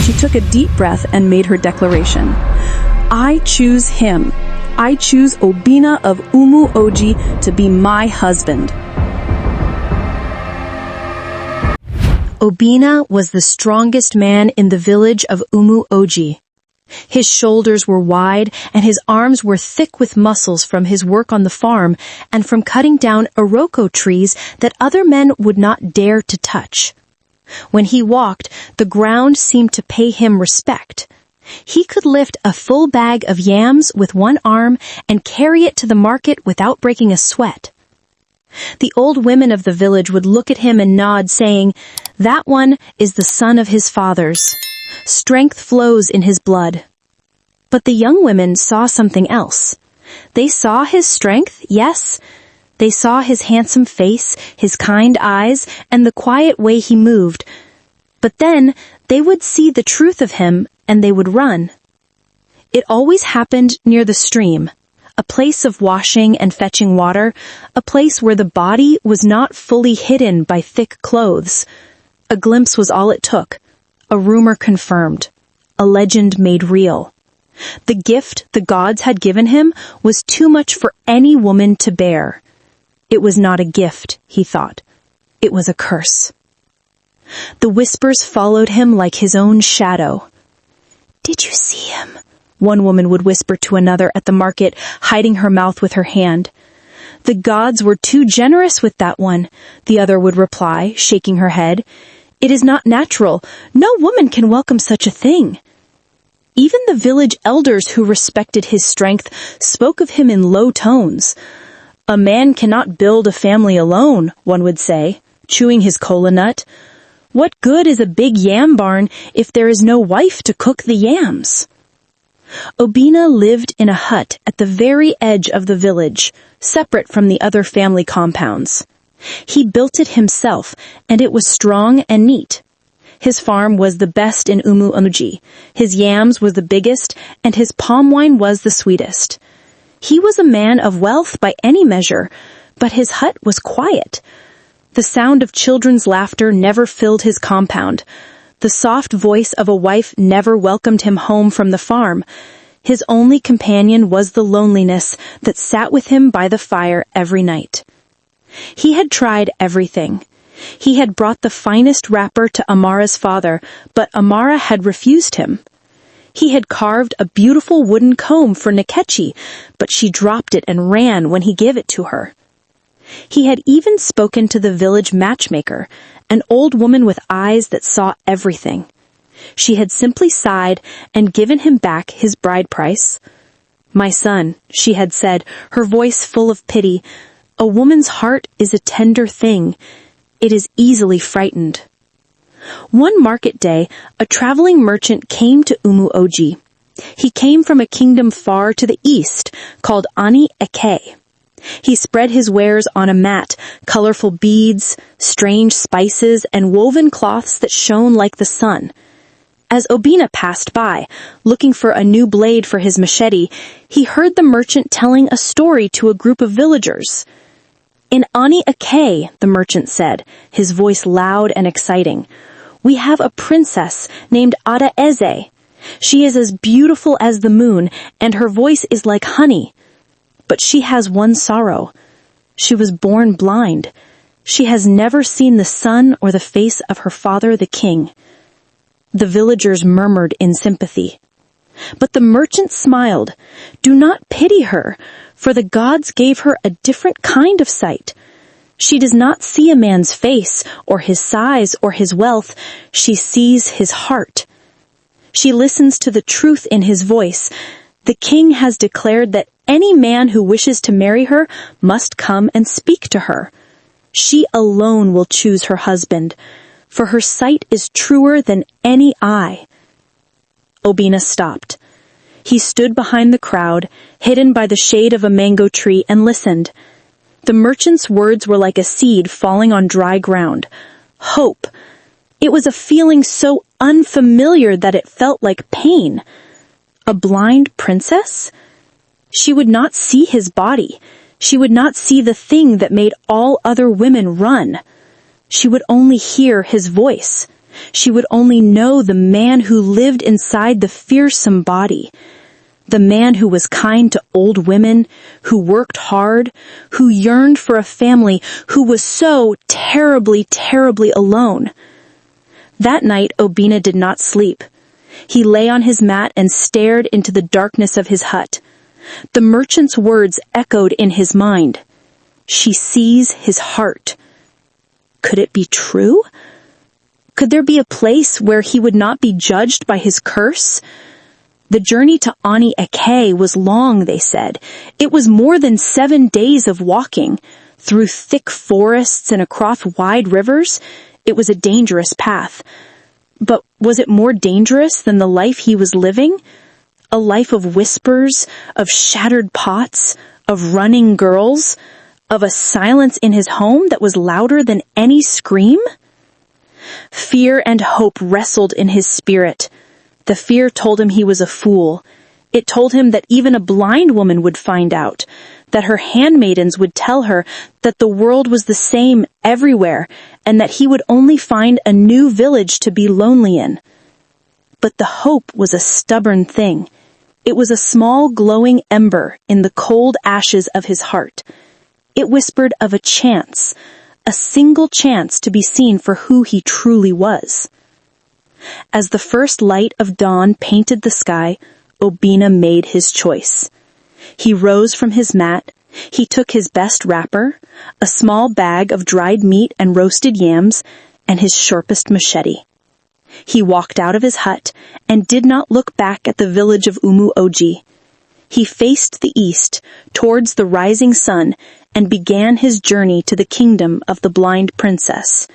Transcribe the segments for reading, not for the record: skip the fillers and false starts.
she took a deep breath and made her declaration. I choose him. I choose Obina of Umu Oji to be my husband. Obina was the strongest man in the village of Umu Oji. His shoulders were wide and his arms were thick with muscles from his work on the farm and from cutting down iroko trees that other men would not dare to touch. When he walked, the ground seemed to pay him respect. He could lift a full bag of yams with one arm and carry it to the market without breaking a sweat. The old women of the village would look at him and nod, saying, "That one is the son of his fathers. Strength flows in his blood." But the young women saw something else. They saw his strength, yes. They saw his handsome face, his kind eyes, and the quiet way he moved. But then they would see the truth of him, and they would run. It always happened near the stream, a place of washing and fetching water, a place where the body was not fully hidden by thick clothes. A glimpse was all it took. A rumor confirmed, a legend made real. The gift the gods had given him was too much for any woman to bear. It was not a gift, he thought. It was a curse. The whispers followed him like his own shadow. "Did you see him?" one woman would whisper to another at the market, hiding her mouth with her hand. "The gods were too generous with that one," the other would reply, shaking her head. "It is not natural. No woman can welcome such a thing." Even the village elders who respected his strength spoke of him in low tones. "A man cannot build a family alone," one would say, chewing his kola nut. "What good is a big yam barn if there is no wife to cook the yams?" Obina lived in a hut at the very edge of the village, separate from the other family compounds. He built it himself, and it was strong and neat. His farm was the best in Umu Oji. His yams was the biggest, and his palm wine was the sweetest. He was a man of wealth by any measure, but his hut was quiet. The sound of children's laughter never filled his compound. The soft voice of a wife never welcomed him home from the farm. His only companion was the loneliness that sat with him by the fire every night. He had tried everything. He had brought the finest wrapper to Amara's father, but Amara had refused him. He had carved a beautiful wooden comb for Nkechi, but she dropped it and ran when he gave it to her. He had even spoken to the village matchmaker, an old woman with eyes that saw everything. She had simply sighed and given him back his bride price. "My son," she had said, her voice full of pity, "a woman's heart is a tender thing. It is easily frightened." One market day, a traveling merchant came to Umu Oji. He came from a kingdom far to the east, called Ani Eke. He spread his wares on a mat, colorful beads, strange spices, and woven cloths that shone like the sun. As Obina passed by, looking for a new blade for his machete, he heard the merchant telling a story to a group of villagers. "In Ani Eke," the merchant said, his voice loud and exciting, "we have a princess named Ada Eze. She is as beautiful as the moon, and her voice is like honey. But she has one sorrow. She was born blind. She has never seen the sun or the face of her father, the king." The villagers murmured in sympathy. But the merchant smiled. "Do not pity her, for the gods gave her a different kind of sight. She does not see a man's face, or his size, or his wealth. She sees his heart. She listens to the truth in his voice. The king has declared that any man who wishes to marry her must come and speak to her. She alone will choose her husband, for her sight is truer than any eye." Obina stopped. He stood behind the crowd, hidden by the shade of a mango tree, and listened. The merchant's words were like a seed falling on dry ground. Hope. It was a feeling so unfamiliar that it felt like pain. A blind princess? She would not see his body. She would not see the thing that made all other women run. She would only hear his voice. She would only know the man who lived inside the fearsome body. The man who was kind to old women, who worked hard, who yearned for a family, who was so terribly, terribly alone. That night, Obina did not sleep. He lay on his mat and stared into the darkness of his hut. The merchant's words echoed in his mind. She sees his heart. Could it be true? Could there be a place where he would not be judged by his curse? The journey to Ani Eke was long, they said. It was more than 7 days of walking. Through thick forests and across wide rivers, it was a dangerous path. But was it more dangerous than the life he was living? A life of whispers, of shattered pots, of running girls, of a silence in his home that was louder than any scream? Fear and hope wrestled in his spirit. The fear told him he was a fool. It told him that even a blind woman would find out, that her handmaidens would tell her that the world was the same everywhere, and that he would only find a new village to be lonely in. But the hope was a stubborn thing. It was a small glowing ember in the cold ashes of his heart. It whispered of a chance, a single chance to be seen for who he truly was. As the first light of dawn painted the sky, Obina made his choice. He rose from his mat. He took his best wrapper, a small bag of dried meat and roasted yams, and his sharpest machete. He walked out of his hut and did not look back at the village of Umu Oji. He faced the east, towards the rising sun, and began his journey to the kingdom of the blind princess.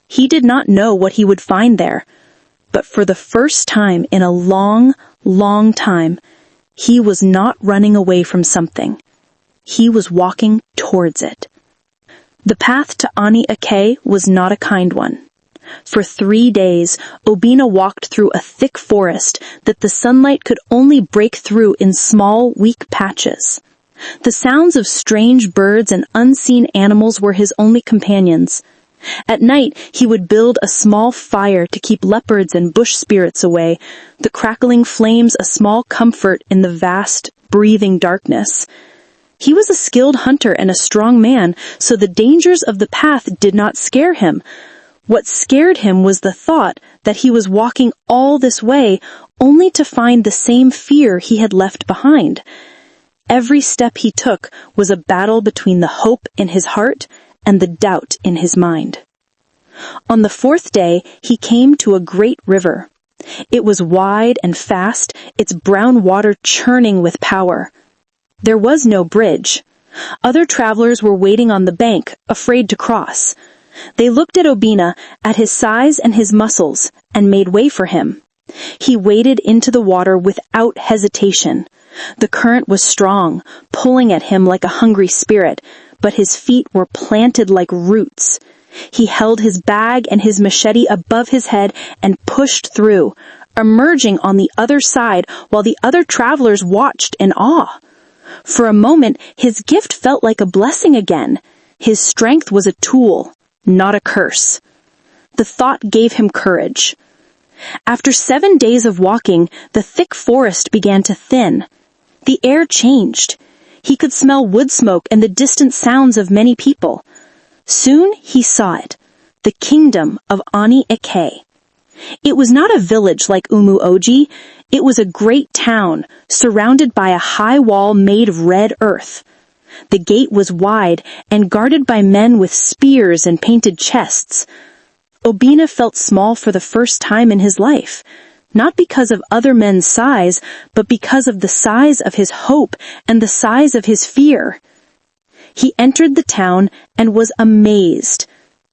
He did not know what he would find there, but for the first time in a long, long time, he was not running away from something. He was walking towards it. The path to Ani Eke was not a kind one. For 3 days, Obina walked through a thick forest that the sunlight could only break through in small, weak patches. The sounds of strange birds and unseen animals were his only companions. At night, he would build a small fire to keep leopards and bush spirits away, the crackling flames a small comfort in the vast, breathing darkness. He was a skilled hunter and a strong man, so the dangers of the path did not scare him. What scared him was the thought that he was walking all this way only to find the same fear he had left behind. Every step he took was a battle between the hope in his heart and the doubt in his mind. On the 4th day, he came to a great river. It was wide and fast, its brown water churning with power. There was no bridge. Other travelers were waiting on the bank, afraid to cross. They looked at Obina, at his size and his muscles, and made way for him. He waded into the water without hesitation. The current was strong, pulling at him like a hungry spirit, but his feet were planted like roots. He held his bag and his machete above his head and pushed through, emerging on the other side while the other travelers watched in awe. For a moment, his gift felt like a blessing again. His strength was a tool, not a curse. The thought gave him courage. After 7 days of walking, the thick forest began to thin. The air changed. He could smell wood smoke and the distant sounds of many people. Soon he saw it, the kingdom of Ani Eke. It was not a village like Umu Oji. It was a great town, surrounded by a high wall made of red earth. The gate was wide and guarded by men with spears and painted chests. Obina felt small for the first time in his life, not because of other men's size, but because of the size of his hope and the size of his fear. He entered the town and was amazed.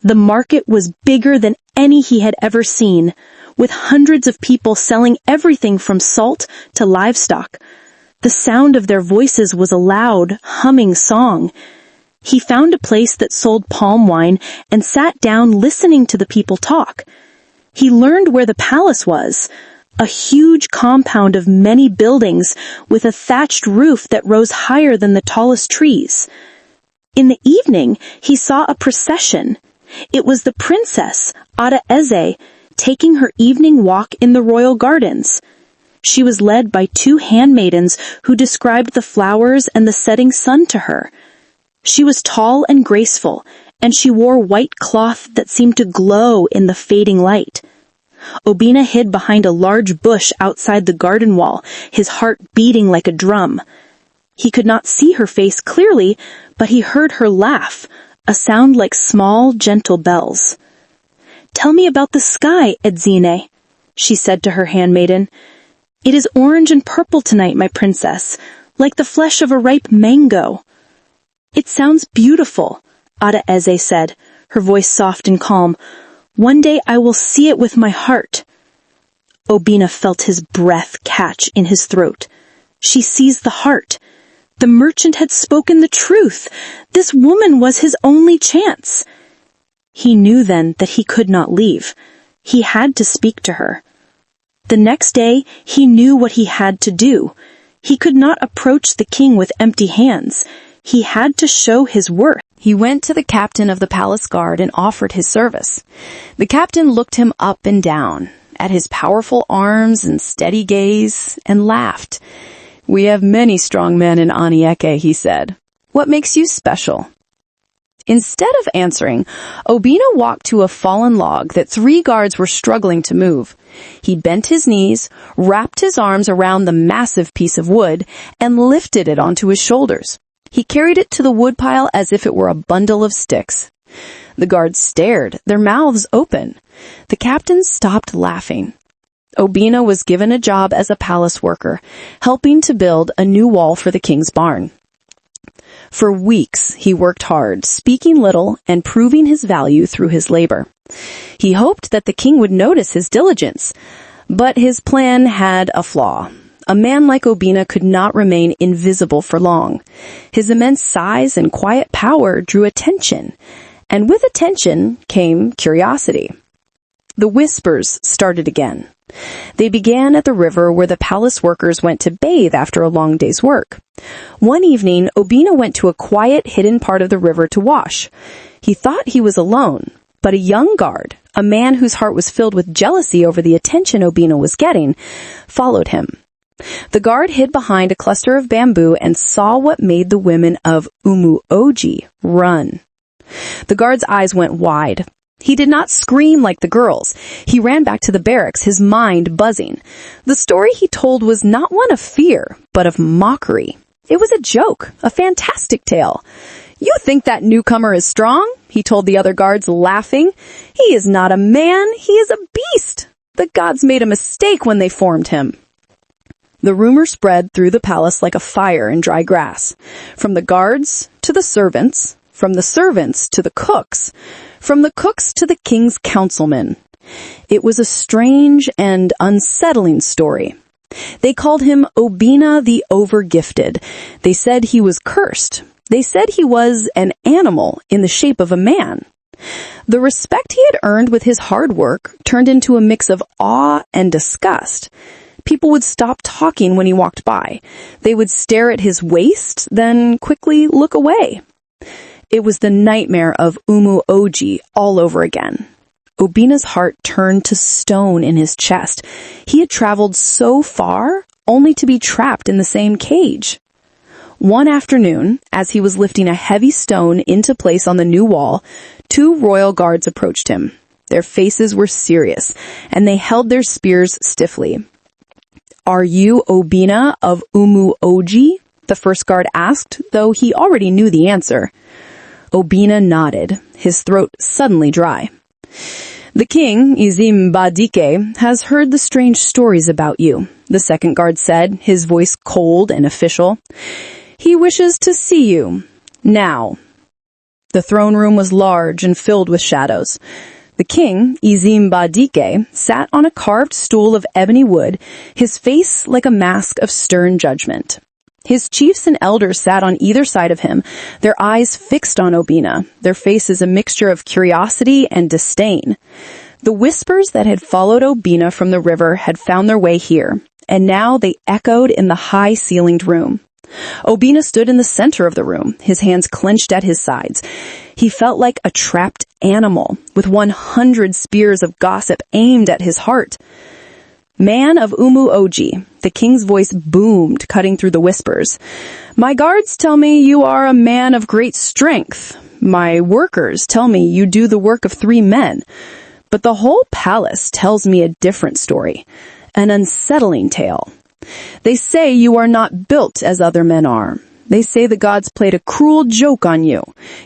The market was bigger than any he had ever seen, with hundreds of people selling everything from salt to livestock. The sound of their voices was a loud, humming song. He found a place that sold palm wine and sat down listening to the people talk. He learned where the palace was, a huge compound of many buildings with a thatched roof that rose higher than the tallest trees. In the evening, he saw a procession. It was the princess, Ada Eze, taking her evening walk in the royal gardens. She was led by 2 handmaidens who described the flowers and the setting sun to her. She was tall and graceful, and she wore white cloth that seemed to glow in the fading light. Obina hid behind a large bush outside the garden wall, his heart beating like a drum. He could not see her face clearly, but he heard her laugh, a sound like small, gentle bells. "Tell me about the sky, Edzine," she said to her handmaiden. "It is orange and purple tonight, my princess, like the flesh of a ripe mango." "It sounds beautiful," Ada Eze said, her voice soft and calm. "One day I will see it with my heart." Obina felt his breath catch in his throat. She seized the heart. The merchant had spoken the truth. This woman was his only chance. He knew then that he could not leave. He had to speak to her. The next day, he knew what he had to do. He could not approach the king with empty hands. He had to show his worth. He went to the captain of the palace guard and offered his service. The captain looked him up and down, at his powerful arms and steady gaze, and laughed. "We have many strong men in Anieke," he said. "What makes you special?" Instead of answering, Obina walked to a fallen log that 3 guards were struggling to move. He bent his knees, wrapped his arms around the massive piece of wood, and lifted it onto his shoulders. He carried it to the woodpile as if it were a bundle of sticks. The guards stared, their mouths open. The captain stopped laughing. Obina was given a job as a palace worker, helping to build a new wall for the king's barn. For weeks, he worked hard, speaking little and proving his value through his labor. He hoped that the king would notice his diligence, but his plan had a flaw. A man like Obina could not remain invisible for long. His immense size and quiet power drew attention, and with attention came curiosity. The whispers started again. They began at the river where the palace workers went to bathe after a long day's work. One evening, Obina went to a quiet, hidden part of the river to wash. He thought he was alone, but a young guard, a man whose heart was filled with jealousy over the attention Obina was getting, followed him. The guard hid behind a cluster of bamboo and saw what made the women of Umu Oji run. The guard's eyes went wide. He did not scream like the girls. He ran back to the barracks, his mind buzzing. The story he told was not one of fear, but of mockery. It was a joke, a fantastic tale. "You think that newcomer is strong?" he told the other guards, laughing. "He is not a man, he is a beast. The gods made a mistake when they formed him." The rumor spread through the palace like a fire in dry grass. From the guards to the servants, from the servants to the cooks, from the cooks to the king's councilmen. It was a strange and unsettling story. They called him Obina the Overgifted. They said he was cursed. They said he was an animal in the shape of a man. The respect he had earned with his hard work turned into a mix of awe and disgust. People would stop talking when he walked by. They would stare at his waist, then quickly look away. It was the nightmare of Umu Oji all over again. Obina's heart turned to stone in his chest. He had traveled so far, only to be trapped in the same cage. One afternoon, as he was lifting a heavy stone into place on the new wall, 2 royal guards approached him. Their faces were serious, and they held their spears stiffly. "Are you Obina of Umu Oji?" the first guard asked, though he already knew the answer. Obina nodded, his throat suddenly dry. "The king, Izim Badike, has heard the strange stories about you," the second guard said, his voice cold and official. "He wishes to see you. Now." The throne room was large and filled with shadows. The king, Izim Badike, sat on a carved stool of ebony wood, his face like a mask of stern judgment. His chiefs and elders sat on either side of him, their eyes fixed on Obina, their faces a mixture of curiosity and disdain. The whispers that had followed Obina from the river had found their way here, and now they echoed in the high-ceilinged room. Obina stood in the center of the room, his hands clenched at his sides. He felt like a trapped animal with 100 spears of gossip aimed at his heart. "Man of Oji," the king's voice boomed, cutting through the whispers. "My guards tell me you are a man of great strength. My workers tell me you do the work of 3 men. But the whole palace tells me a different story, an unsettling tale. They say you are not built as other men are. They say the gods played a cruel joke on you,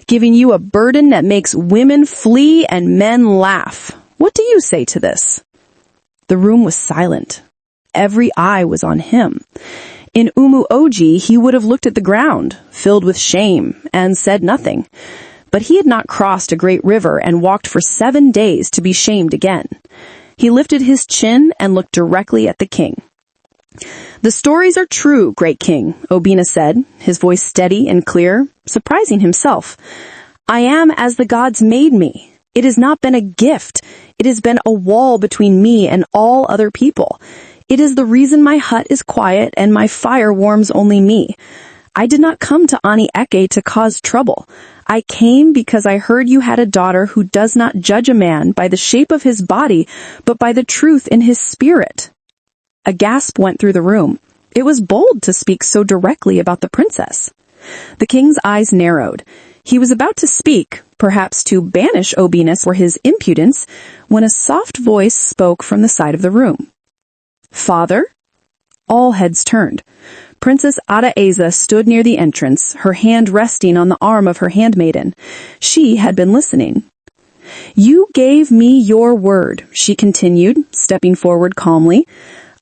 giving you a burden that makes women flee and men laugh. What do you say to this?" The room was silent. Every eye was on him. In Oji, he would have looked at the ground, filled with shame, and said nothing. But he had not crossed a great river and walked for 7 days to be shamed again. He lifted his chin and looked directly at the king. "The stories are true, great king," Obina said, his voice steady and clear, surprising himself. "I am as the gods made me. It has not been a gift. It has been a wall between me and all other people. It is the reason my hut is quiet and my fire warms only me. I did not come to Ani Eke to cause trouble. I came because I heard you had a daughter who does not judge a man by the shape of his body, but by the truth in his spirit." A gasp went through the room. It was bold to speak so directly about the princess. The king's eyes narrowed. He was about to speak, perhaps to banish Obina for his impudence, when a soft voice spoke from the side of the room. "Father?" All heads turned. Princess Adaeza stood near the entrance, her hand resting on the arm of her handmaiden. She had been listening. "You gave me your word," she continued, stepping forward calmly.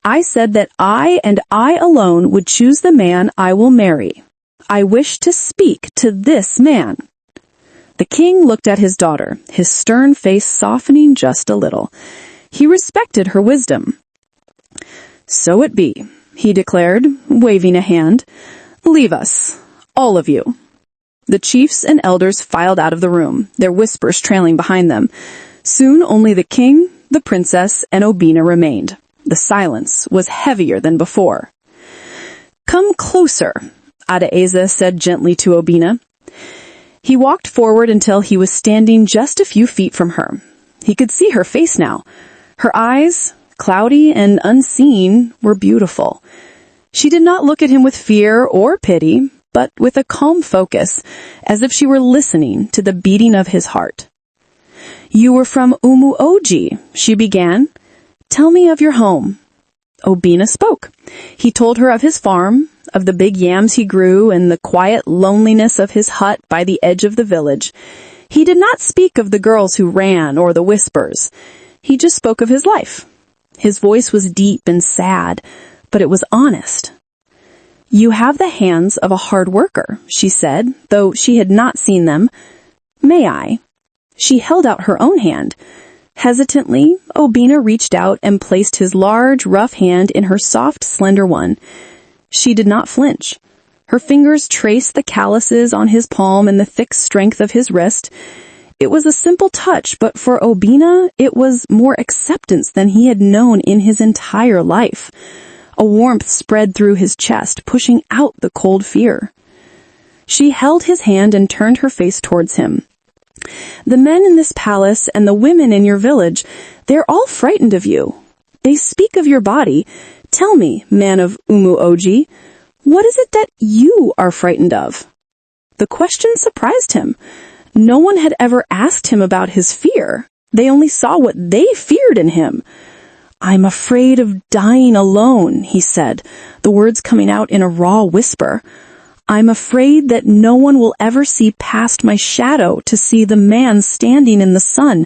"I said that I and I alone would choose the man I will marry. I wish to speak to this man." The king looked at his daughter, his stern face softening just a little. He respected her wisdom. "So it be," he declared, waving a hand. "Leave us, all of you." The chiefs and elders filed out of the room, their whispers trailing behind them. Soon only the king, the princess, and Obina remained. The silence was heavier than before. "Come closer," Adaeza said gently to Obina. He walked forward until he was standing just a few feet from her. He could see her face now. Her eyes, cloudy and unseen, were beautiful. She did not look at him with fear or pity, but with a calm focus, as if she were listening to the beating of his heart. "You were from Oji," she began. "Tell me of your home." Obina spoke. He told her of his farm, of the big yams he grew, and the quiet loneliness of his hut by the edge of the village. He did not speak of the girls who ran or the whispers. He just spoke of his life. His voice was deep and sad, but it was honest. "You have the hands of a hard worker," she said, though she had not seen them. "May I?" She held out her own hand. Hesitantly, Obina reached out and placed his large, rough hand in her soft, slender one. She did not flinch. Her fingers traced the calluses on his palm and the thick strength of his wrist. It was a simple touch, but for Obina, it was more acceptance than he had known in his entire life. A warmth spread through his chest, pushing out the cold fear. She held his hand and turned her face towards him. "The men in this palace and the women in your village, they're all frightened of you. They speak of your body. Tell me, man of Oji, what is it that you are frightened of?" The question surprised him. No one had ever asked him about his fear. They only saw what they feared in him. "I'm afraid of dying alone," he said, the words coming out in a raw whisper. "I'm afraid that no one will ever see past my shadow to see the man standing in the sun.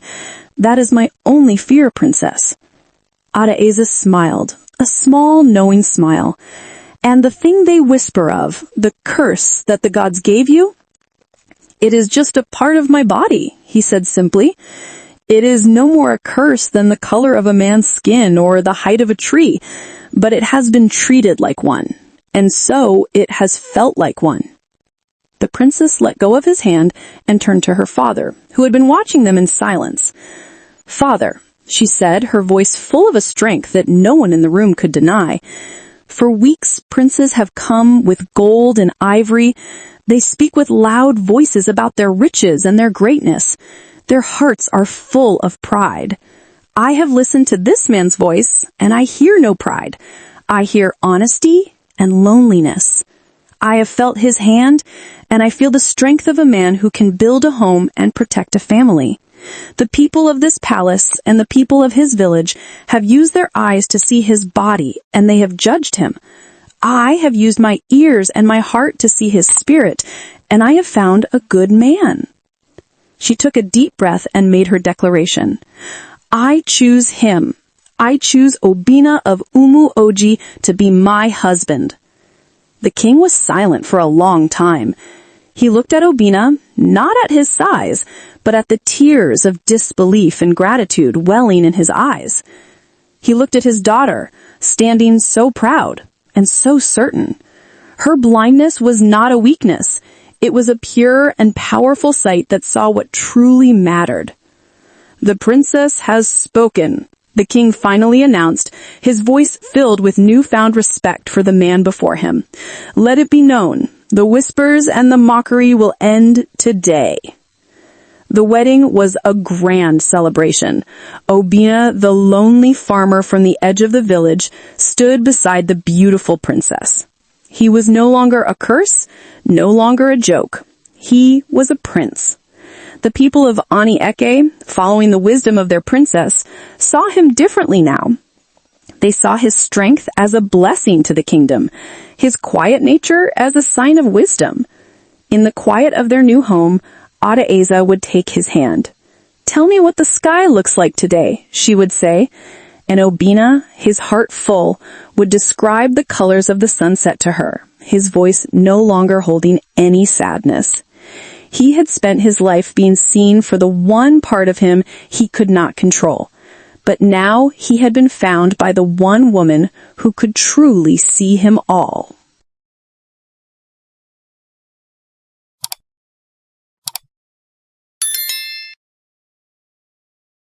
That is my only fear, princess." Adaeza smiled, a small, knowing smile. "And the thing they whisper of, the curse that the gods gave you?" "It is just a part of my body," he said simply. "It is no more a curse than the color of a man's skin or the height of a tree, but it has been treated like one. And so it has felt like one." The princess let go of his hand and turned to her father, who had been watching them in silence. "Father," she said, her voice full of a strength that no one in the room could deny, For weeks, princes have come with gold and ivory. They speak with loud voices about their riches and their greatness. Their hearts are full of pride. I have listened to this man's voice, and I hear no pride. I hear honesty and loneliness. I have felt his hand, and I feel the strength of a man who can build a home and protect a family. The people of this palace and the people of his village have used their eyes to see his body, and they have judged him. I have used my ears and my heart to see his spirit, and I have found a good man. She took a deep breath and made her declaration. I choose him. I choose Obina of Umu Oji to be my husband. The king was silent for a long time. He looked at Obina, not at his size, but at the tears of disbelief and gratitude welling in his eyes. He looked at his daughter, standing so proud and so certain. Her blindness was not a weakness. It was a pure and powerful sight that saw what truly mattered. The princess has spoken, the king finally announced, his voice filled with newfound respect for the man before him. Let it be known, the whispers and the mockery will end today. The wedding was a grand celebration. Obina, the lonely farmer from the edge of the village, stood beside the beautiful princess. He was no longer a curse, no longer a joke. He was a prince. The people of Ani Eke, following the wisdom of their princess, saw him differently now. They saw his strength as a blessing to the kingdom, his quiet nature as a sign of wisdom. In the quiet of their new home, Adaeza would take his hand. Tell me what the sky looks like today, she would say, and Obina, his heart full, would describe the colors of the sunset to her, his voice no longer holding any sadness. He had spent his life being seen for the one part of him he could not control. But now he had been found by the one woman who could truly see him all.